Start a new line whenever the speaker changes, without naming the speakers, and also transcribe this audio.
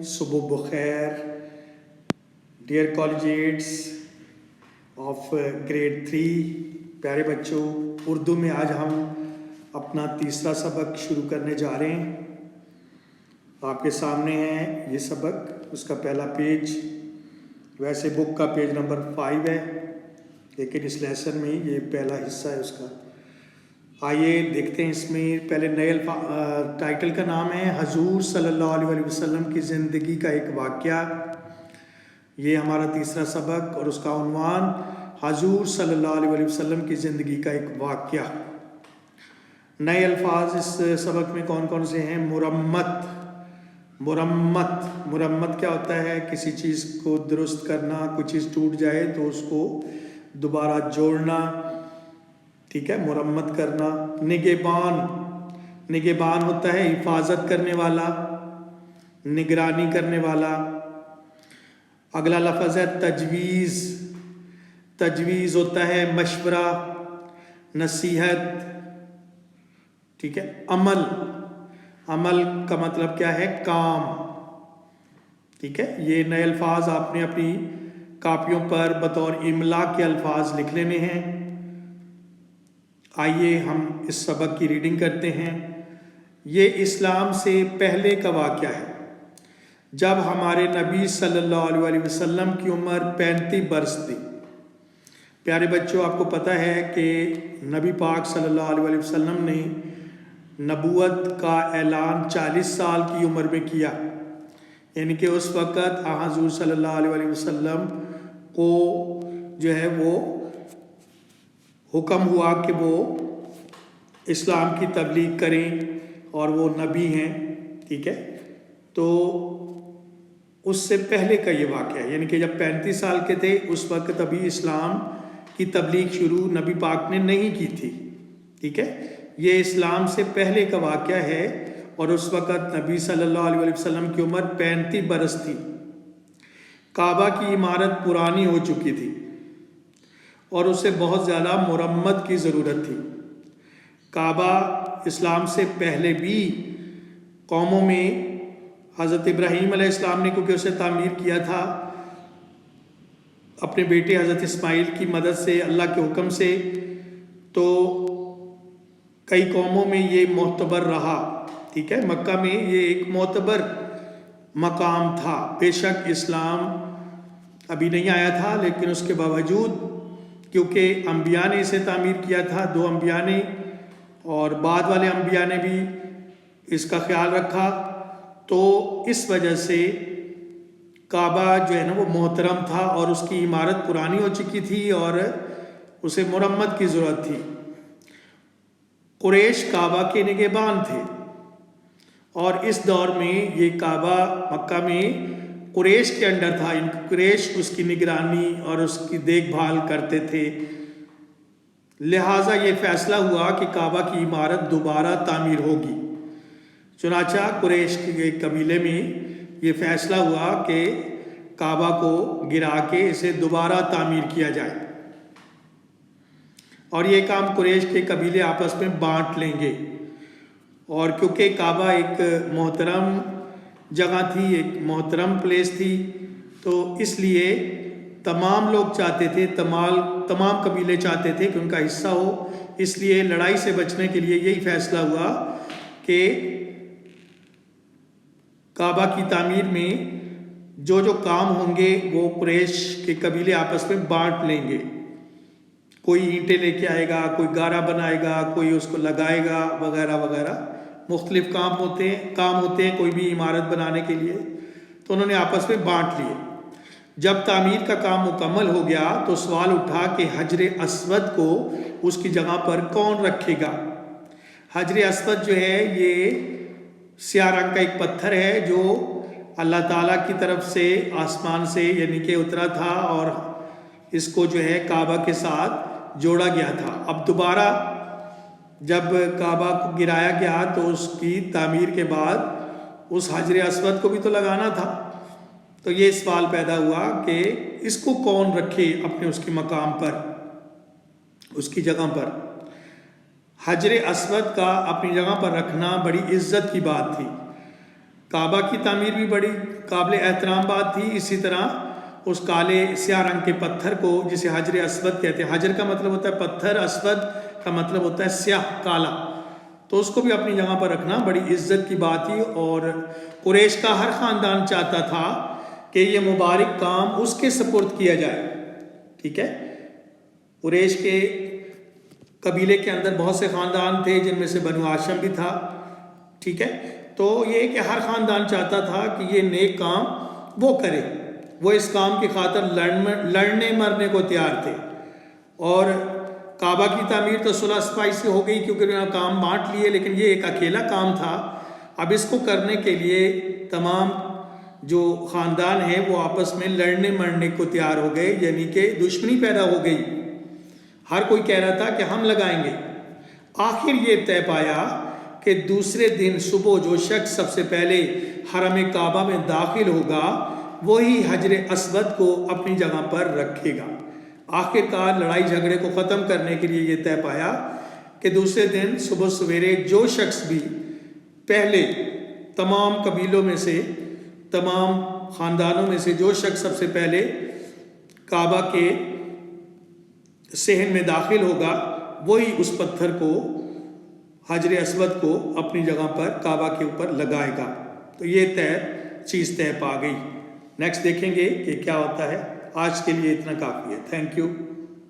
صبح بخیر dear کالجیٹس of grade 3 پیارے بچوں، اردو میں آج ہم اپنا تیسرا سبق شروع کرنے جا رہے ہیں۔ آپ کے سامنے ہے یہ سبق، اس کا پہلا پیج، ویسے بک کا پیج نمبر 5 ہے، لیکن اس لیسن میں یہ پہلا حصہ ہے اس کا۔ آئیے دیکھتے ہیں اس میں پہلے نئے ٹائٹل کا نام ہے حضور صلی اللہ علیہ وسلم کی زندگی کا ایک واقعہ۔ یہ ہمارا تیسرا سبق اور اس کا عنوان حضور صلی اللہ علیہ وسلم کی زندگی کا ایک واقعہ۔ نئے الفاظ اس سبق میں کون کون سے ہیں؟ مرمت کیا ہوتا ہے؟ کسی چیز کو درست کرنا، کوئی چیز ٹوٹ جائے تو اس کو دوبارہ جوڑنا، ٹھیک ہے، مرمت کرنا۔ نگہبان ہوتا ہے حفاظت کرنے والا، نگرانی کرنے والا۔ اگلا لفظ ہے تجویز ہوتا ہے مشورہ، نصیحت، ٹھیک ہے۔ عمل کا مطلب کیا ہے؟ کام، ٹھیک ہے۔ یہ نئے الفاظ آپ نے اپنی کاپیوں پر بطور املا کے الفاظ لکھ لینے ہیں۔ آئیے ہم اس سبق کی ریڈنگ کرتے ہیں۔ یہ اسلام سے پہلے کا واقعہ ہے، جب ہمارے نبی صلی اللہ علیہ وسلم کی عمر 35 برس تھی۔ پیارے بچوں، آپ کو پتہ ہے کہ نبی پاک صلی اللہ علیہ وسلم نے نبوت کا اعلان 40 سال کی عمر میں کیا، یعنی کہ اس وقت حضور صلی اللہ علیہ وسلم کو جو ہے وہ حکم ہوا کہ وہ اسلام کی تبلیغ کریں اور وہ نبی ہیں، ٹھیک ہے۔ تو اس سے پہلے کا یہ واقعہ ہے، یعنی کہ جب 35 سال کے تھے اس وقت ابھی اسلام کی تبلیغ شروع نبی پاک نے نہیں کی تھی، ٹھیک ہے۔ یہ اسلام سے پہلے کا واقعہ ہے اور اس وقت نبی صلی اللہ علیہ وسلم کی عمر 35 برس تھی۔ کعبہ کی عمارت پرانی ہو چکی تھی اور اسے بہت زیادہ مرمت کی ضرورت تھی۔ کعبہ اسلام سے پہلے بھی قوموں میں حضرت ابراہیم علیہ السلام نے کیونکہ اسے تعمیر کیا تھا اپنے بیٹے حضرت اسماعیل کی مدد سے، اللہ کے حکم سے، تو کئی قوموں میں یہ معتبر رہا، ٹھیک ہے۔ مکہ میں یہ ایک معتبر مقام تھا۔ بے شک اسلام ابھی نہیں آیا تھا، لیکن اس کے باوجود کیونکہ انبیاء نے اسے تعمیر کیا تھا، 2 انبیاء نے، اور بعد والے انبیاء نے بھی اس کا خیال رکھا، تو اس وجہ سے کعبہ جو ہے نا وہ محترم تھا اور اس کی عمارت پرانی ہو چکی تھی اور اسے مرمت کی ضرورت تھی۔ قریش کعبہ کے نگہبان تھے اور اس دور میں یہ کعبہ مکہ میں قریش کے انڈر تھا، قریش اس کی نگرانی اور اس کی دیکھ بھال کرتے تھے۔ لہٰذا یہ فیصلہ ہوا کہ کعبہ کی عمارت دوبارہ تعمیر ہوگی۔ چنانچہ قریش کے قبیلے میں یہ فیصلہ ہوا کہ کعبہ کو گرا کے اسے دوبارہ تعمیر کیا جائے، اور یہ کام قریش کے قبیلے آپس میں بانٹ لیں گے۔ اور کیونکہ کعبہ ایک محترم جگہ تھی، ایک محترم پلیس تھی، تو اس لیے تمام لوگ چاہتے تھے، تمام قبیلے چاہتے تھے کہ ان کا حصہ ہو۔ اس لیے لڑائی سے بچنے کے لیے یہی فیصلہ ہوا کہ کعبہ کی تعمیر میں جو جو کام ہوں گے وہ قریش کے قبیلے آپس میں بانٹ لیں گے۔ کوئی اینٹیں لے کے آئے گا، کوئی گارا بنائے گا، کوئی اس کو لگائے گا، وغیرہ وغیرہ، مختلف کام ہوتے ہیں کوئی بھی عمارت بنانے کے لیے، تو انہوں نے آپس میں بانٹ لیے۔ جب تعمیر کا کام مکمل ہو گیا تو سوال اٹھا کہ حجر اسود کو اس کی جگہ پر کون رکھے گا۔ حجر اسود جو ہے یہ سیاہ رنگ کا ایک پتھر ہے جو اللہ تعالیٰ کی طرف سے آسمان سے یعنی کہ اترا تھا اور اس کو جو ہے کعبہ کے ساتھ جوڑا گیا تھا۔ اب دوبارہ جب کعبہ کو گرایا گیا تو اس کی تعمیر کے بعد اس حجر اسود کو بھی تو لگانا تھا، تو یہ سوال پیدا ہوا کہ اس کو کون رکھے اپنے اس کے مقام پر، اس کی جگہ پر۔ حجر اسود کا اپنی جگہ پر رکھنا بڑی عزت کی بات تھی۔ کعبہ کی تعمیر بھی بڑی قابل احترام بات تھی. اسی طرح اس کالے سیاہ رنگ کے پتھر کو جسے حجر اسود کہتے ہیں، حجر کا مطلب ہوتا ہے پتھر، اسود کا مطلب ہوتا ہے سیاہ کالا، تو اس کو بھی اپنی جگہ پر رکھنا بڑی عزت کی بات تھی. اور قریش کا ہر خاندان چاہتا تھا کہ یہ مبارک کام اس کے سپرد کیا جائے. ٹھیک ہے، قریش کے قبیلے کے اندر بہت سے خاندان تھے جن میں سے بنو ہاشم بھی تھا. ٹھیک ہے، تو یہ کہ ہر خاندان چاہتا تھا کہ یہ نیک کام وہ کرے، وہ اس کام کی خاطر لڑنے مرنے کو تیار تھے. اور کعبہ کی تعمیر تو صلح صفائی سے ہو گئی کیونکہ انہوں نے کام بانٹ لیے، لیکن یہ ایک اکیلا کام تھا. اب اس کو کرنے کے لیے تمام جو خاندان ہیں وہ آپس میں لڑنے مرنے کو تیار ہو گئے، یعنی کہ دشمنی پیدا ہو گئی. ہر کوئی کہہ رہا تھا کہ ہم لگائیں گے. آخر یہ طے پایا کہ دوسرے دن صبح جو شخص سب سے پہلے حرم کعبہ میں داخل ہوگا وہی حجر اسود کو اپنی جگہ پر رکھے گا. آخر کار لڑائی جھگڑے کو ختم کرنے کے لیے یہ طے پایا کہ دوسرے دن صبح سویرے جو شخص بھی پہلے تمام قبیلوں میں سے، تمام خاندانوں میں سے جو شخص سب سے پہلے کعبہ کے صحن میں داخل ہوگا وہی اس پتھر کو، حجر اسود کو اپنی جگہ پر کعبہ کے اوپر لگائے گا. تو یہ چیز طے پا گئی. نیکسٹ دیکھیں گے کہ کیا ہوتا ہے. آج کے لیے اتنا کافی ہے. Thank you.